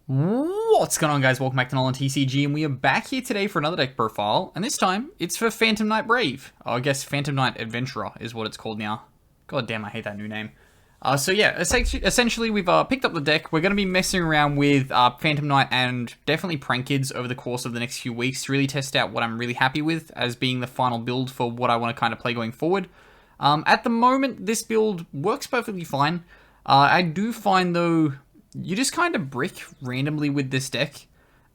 What's going on, guys? Welcome back to NolanTCG, and we are back here today for another deck profile, and this time it's for Phantom Knight Brave. I guess Phantom Knight Adventurer is what it's called now. God damn, I hate that new name. So yeah, essentially we've picked up the deck. We're going to be messing around with Phantom Knight and definitely Prank Kids over the course of the next few weeks to really test out what I'm really happy with as being the final build for what I want to kind of play going forward. At the moment, this build works perfectly fine. I do find, though, you just kind of brick randomly with this deck,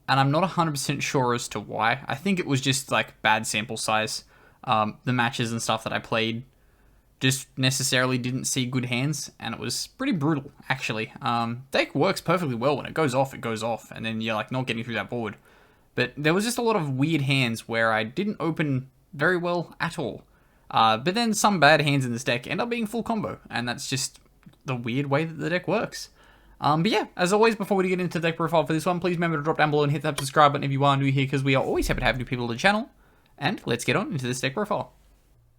and I'm not 100% sure as to why. I think it was just, like, bad sample size. The matches and stuff that I played just necessarily didn't see good hands, and it was pretty brutal, actually. Deck works perfectly well. When it goes off, and then you're, like, not getting through that board. But there was just a lot of weird hands where I didn't open very well at all. But then some bad hands in this deck end up being full combo, and that's just the weird way that the deck works. But yeah, as always, before we get into the deck profile for this one, please remember to drop down below and hit that subscribe button if you are new here, because we are always happy to have new people to the channel. And let's get on into this deck profile.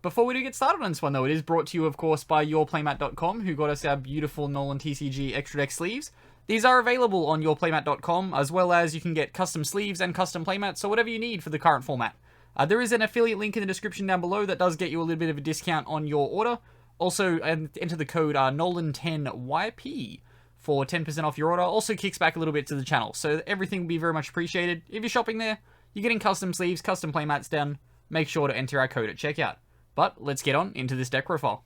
Before we do get started on this one, though, it is brought to you, of course, by yourplaymat.com, who got us our beautiful NolanTCG extra deck sleeves. These are available on yourplaymat.com, as well as you can get custom sleeves and custom playmats, so whatever you need for the current format. There is an affiliate link in the description down below that does get you a little bit of a discount on your order. Also, enter the code NOLAN10YP for 10% off your order. Also kicks back a little bit to the channel, so everything will be very much appreciated. If you're shopping there, you're getting custom sleeves, custom playmats done. Make sure to enter our code at checkout. But let's get on into this deck profile.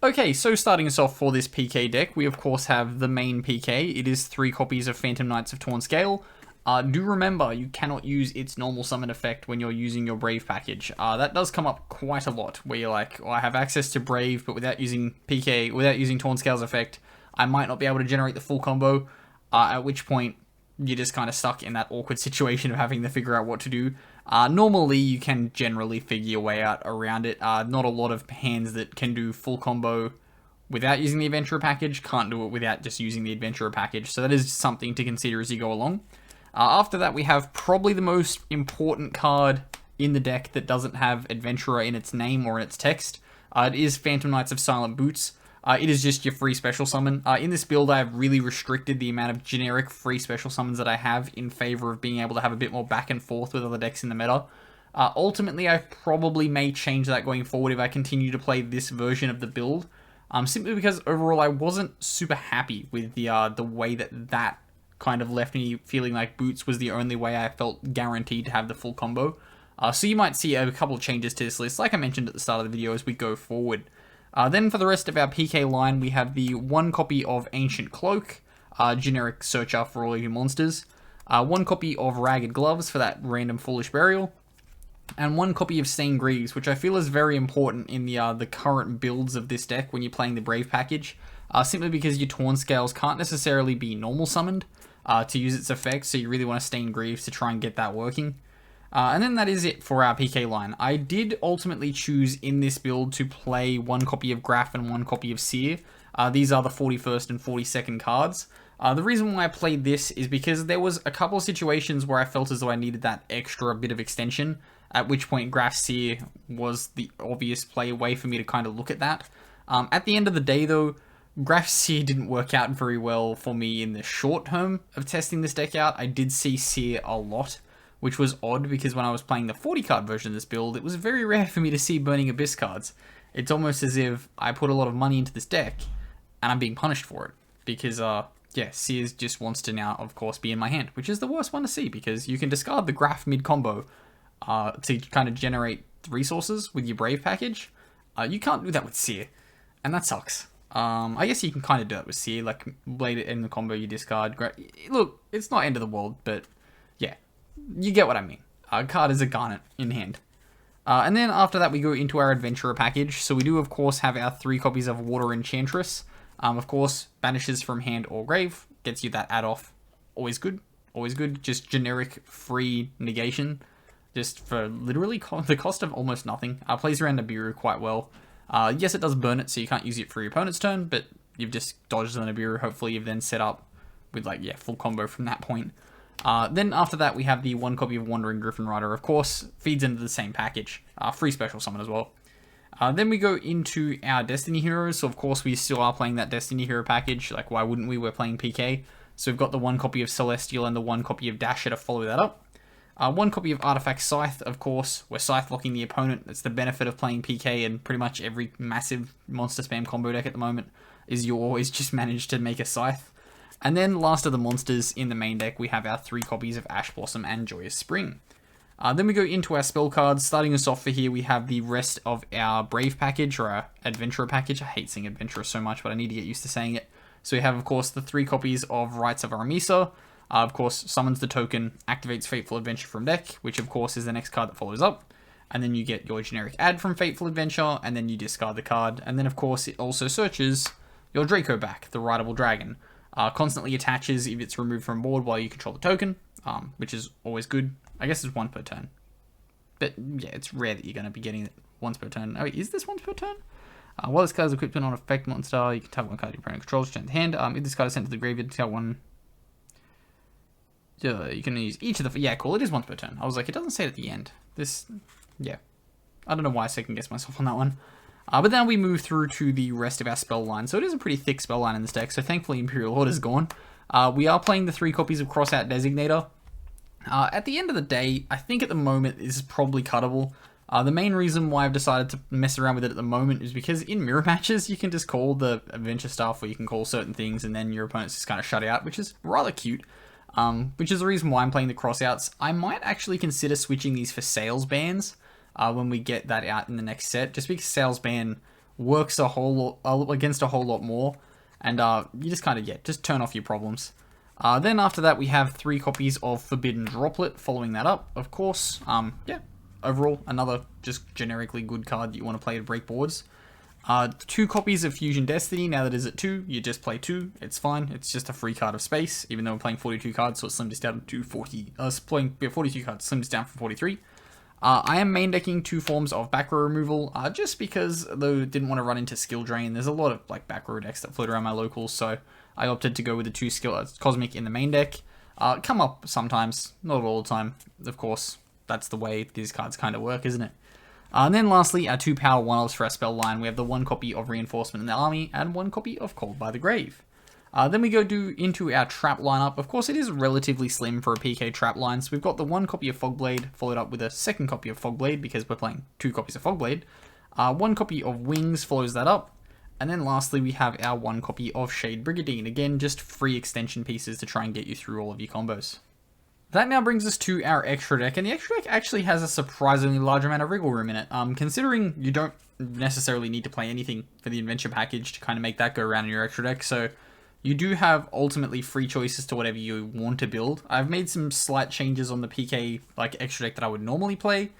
Okay, so starting us off for this PK deck, we of course have the main PK. It is 3 copies of Phantom Knights of Torn Scale. Do remember, you cannot use its normal summon effect when you're using your Brave package. That does come up quite a lot, where you're like, oh, I have access to Brave, but without using PK, without using Torn Scale's effect, I might not be able to generate the full combo, at which point you're just kind of stuck in that awkward situation of having to figure out what to do. Normally, you can generally figure your way out around it. Not a lot of hands that can do full combo without using the Adventurer package can't do it without just using the Adventurer package, so that is something to consider as you go along. After that, we have probably the most important card in the deck that doesn't have Adventurer in its name or in its text. It is Phantom Knights of Silent Boots. It is just your free special summon. In this build, I have really restricted the amount of generic free special summons that I have in favor of being able to have a bit more back and forth with other decks in the meta. Ultimately, I probably may change that going forward if I continue to play this version of the build. Simply because overall I wasn't super happy with the way that kind of left me feeling like Boots was the only way I felt guaranteed to have the full combo. So you might see a couple of changes to this list, like I mentioned at the start of the video, as we go forward. Then for the rest of our PK line, we have the 1 copy of Ancient Cloak, generic searcher for all of your monsters, 1 copy of Ragged Gloves for that random Foolish Burial, and 1 copy of Stained Greaves, which I feel is very important in the current builds of this deck when you're playing the Brave package, simply because your Torn Scales can't necessarily be normal summoned to use its effects, so you really want to Stained Greaves to try and get that working. And then that is it for our PK line. I did ultimately choose in this build to play 1 copy of Graph and 1 copy of Seer. These are the 41st and 42nd cards. The reason why I played this is because there was a couple of situations where I felt as though I needed that extra bit of extension, at which point Graph Seer was the obvious way for me to kind of look at that. At the end of the day, though, Graph Seer didn't work out very well for me in the short term of testing this deck out. I did see Seer a lot, which was odd because when I was playing the 40 card version of this build, it was very rare for me to see Burning Abyss cards. It's almost as if I put a lot of money into this deck and I'm being punished for it. Because, yeah, Seer just wants to now, of course, be in my hand, which is the worst one to see because you can discard the Graph mid-combo to kind of generate resources with your Brave package. You can't do that with Seer, and that sucks. I guess you can kind of do it with Seer, like late in the combo you discard. Look, it's not end of the world, but yeah, you get what I mean. A card is a Garnet in hand. And then after that we go into our Adventurer package. So we do of course have our 3 copies of Water Enchantress. Of course, banishes from hand or grave, gets you that add-off. Always good, always good. Just generic free negation, just for literally the cost of almost nothing. Plays around Nibiru quite well. Yes, it does burn it, so you can't use it for your opponent's turn, but you've just dodged the Nibiru. Hopefully you've then set up with, like, yeah, full combo from that point. Then after that, we have the 1 copy of Wandering Griffin Rider, of course, feeds into the same package. Free special summon as well. Then we go into our Destiny Heroes, so of course we still are playing that Destiny Hero package. Like, why wouldn't we? We're playing PK. So we've got the 1 copy of Celestial and the 1 copy of Dasher to follow that up. 1 copy of Artifact Scythe, of course. We're Scythe locking the opponent. That's the benefit of playing PK, and pretty much every massive monster spam combo deck at the moment is you always just manage to make a Scythe. And then last of the monsters in the main deck, we have our 3 copies of Ash Blossom and Joyous Spring. Then we go into our spell cards. Starting us off for here, we have the rest of our Brave package, or our Adventurer package. I hate saying Adventurer so much, but I need to get used to saying it. So we have, of course, the 3 copies of Rites of Aramisa. Of course, summons the token, activates Fateful Adventure from deck, which of course is the next card that follows up. And then you get your generic add from Fateful Adventure, and then you discard the card. And then, of course, it also searches your Draco back, the Rideable Dragon. Constantly attaches if it's removed from board while you control the token, which is always good. I guess it's 1 per turn. But yeah, it's rare that you're going to be getting it once per turn. Oh, is this once per turn? While this card is equipped with an effect monster, you can tap 1 card your opponent controls to the hand. If this card is sent to the graveyard, discard 1. You can use each of the... Yeah, cool. It is once per turn. I was like, it doesn't say it at the end. This... Yeah. I don't know why I second guessed myself on that one. But then we move through to the rest of our spell line. So it is a pretty thick spell line in this deck. So thankfully Imperial Horde is gone. We are playing the 3 copies of Crossout Designator. At the end of the day, I think at the moment this is probably cuttable. The main reason why I've decided to mess around with it at the moment is because in mirror matches, you can just call the adventure stuff, or you can call certain things, and then your opponent's just kind of shut out, which is rather cute. Which is the reason why I'm playing the crossouts. I might actually consider switching these for sales bans when we get that out in the next set, just because sales ban works a whole lot against a whole lot more, and you just kind of just turn off your problems. Then after that, we have 3 copies of Forbidden Droplet following that up, of course. Overall, another just generically good card that you want to play to break boards. 2 copies of Fusion Destiny. Now that it's at 2, you just play 2. It's fine. It's just a free card of space, even though we're playing 42 cards, so it slims us down to 40. Playing 42 cards slims us down from 43. I am main decking 2 forms of back row removal, just because, though, didn't want to run into skill drain. There's a lot of like back row decks that float around my locals, so I opted to go with the 2 skill Cosmic in the main deck. Come up sometimes, not all the time. Of course, that's the way these cards kind of work, isn't it? And then lastly, our 2 power 1-ofs for our spell line. We have the 1 copy of Reinforcement in the Army and 1 copy of Called by the Grave. Then we go into our trap lineup. Of course, it is relatively slim for a PK trap line. So we've got the 1 copy of Fogblade, followed up with a 2nd copy of Fogblade, because we're playing 2 copies of Fogblade. 1 copy of Wings follows that up. And then lastly, we have our 1 copy of Shade Brigandine. Again, just free extension pieces to try and get you through all of your combos. That now brings us to our extra deck, and the extra deck actually has a surprisingly large amount of wriggle room in it. Considering you don't necessarily need to play anything for the adventure package to kind of make that go around in your extra deck, so you do have ultimately free choices to whatever you want to build. I've made some slight changes on the PK like extra deck that I would normally play,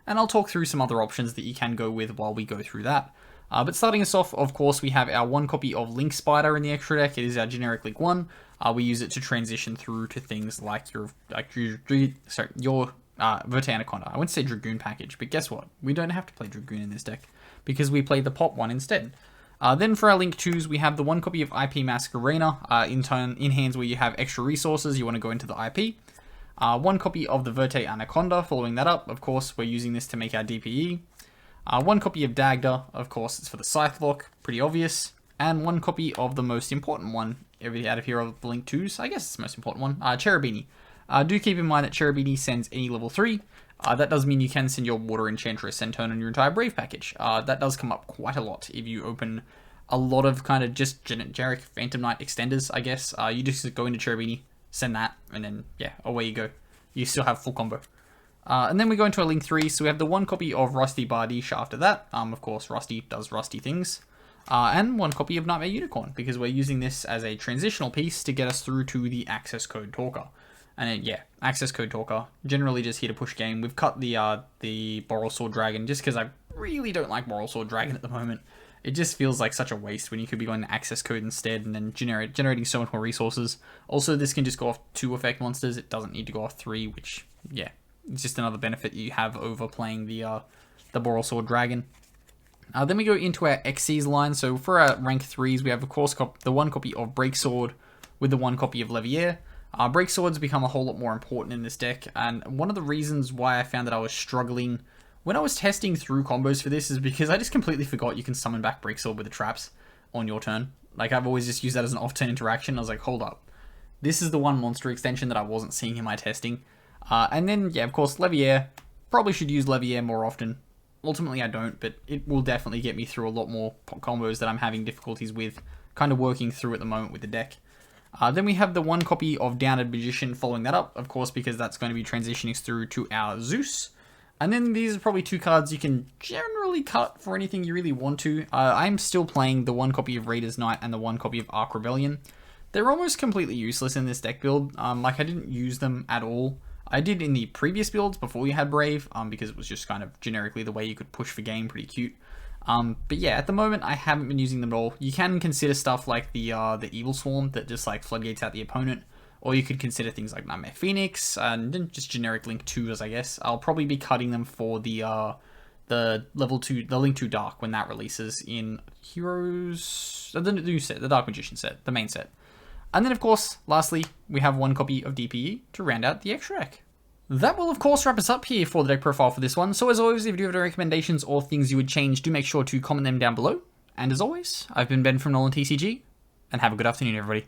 and I'll talk through some other options that you can go with while we go through that. But starting us off, of course, we have our 1 copy of Link Spider in the extra deck. It is our generic Link 1. We use it to transition through to things like your Verte Anaconda. I wouldn't say Dragoon package, but guess what? We don't have to play Dragoon in this deck, because we play the Pop one instead. Then for our Link 2s, we have the 1 copy of IP Masquerena, in hands where you have extra resources, you want to go into the IP. 1 copy of the Verte Anaconda, following that up. Of course, we're using this to make our DPE. 1 copy of Dagda, of course, it's for the Scythe lock, pretty obvious. And 1 copy of the most important one out of here of the Link 2s, I guess it's the most important one, Cherubini. Do keep in mind that Cherubini sends any level 3. That does mean you can send your Water Enchantress and turn on your entire Brave package. That does come up quite a lot if you open a lot of kind of just generic Phantom Knight extenders, I guess. You just go into Cherubini, send that, and then, yeah, away you go. You still have full combo. And then we go into a Link 3, so we have the 1 copy of Rusty Bardiche after that. Of course, Rusty does Rusty things. And 1 copy of Nightmare Unicorn, because we're using this as a transitional piece to get us through to the Access Code Talker. And then, yeah, Access Code Talker, generally just here to push game. We've cut the Boral Sword Dragon, just because I really don't like Boral Sword Dragon at the moment. It just feels like such a waste when you could be going to Access Code instead and then generating so much more resources. Also, this can just go off 2 effect monsters. It doesn't need to go off 3, which, yeah, it's just another benefit you have over playing the Boral Sword Dragon. Then we go into our Xyz line. So for our rank 3s, we have, of course, the 1 copy of Breaksword with the 1 copy of Levier. Breaksword's become a whole lot more important in this deck, and one of the reasons why I found that I was struggling when I was testing through combos for this is because I just completely forgot you can summon back Breaksword with the traps on your turn. Like, I've always just used that as an off-turn interaction. I was like, hold up. This is the one monster extension that I wasn't seeing in my testing. And then, yeah, of course, Leviair. Probably should use Leviair more often. Ultimately, I don't, but it will definitely get me through a lot more combos that I'm having difficulties with, kind of working through at the moment with the deck. Then we have the one copy of Downed Magician following that up, of course, because that's going to be transitioning through to our Zeus. And then these are probably 2 cards you can generally cut for anything you really want to. I'm still playing the 1 copy of Raider's Knight and the 1 copy of Arc Rebellion. They're almost completely useless in this deck build. Like, I didn't use them at all. I did in the previous builds before you had Brave, because it was just kind of generically the way you could push for game, pretty cute. But yeah, at the moment I haven't been using them at all. You can consider stuff like the Evil Swarm that just like floodgates out the opponent, or you could consider things like Nightmare Phoenix and then just generic Link 2s, I guess. I'll probably be cutting them for the level 2, the Link 2 Dark when that releases in Heroes, the new set, the Dark Magician set, the main set. And then, of course, lastly, we have 1 copy of DPE to round out the extra deck. That will, of course, wrap us up here for the deck profile for this one. So, as always, if you do have any recommendations or things you would change, do make sure to comment them down below. And as always, I've been Ben from NolanTCG, and have a good afternoon, everybody.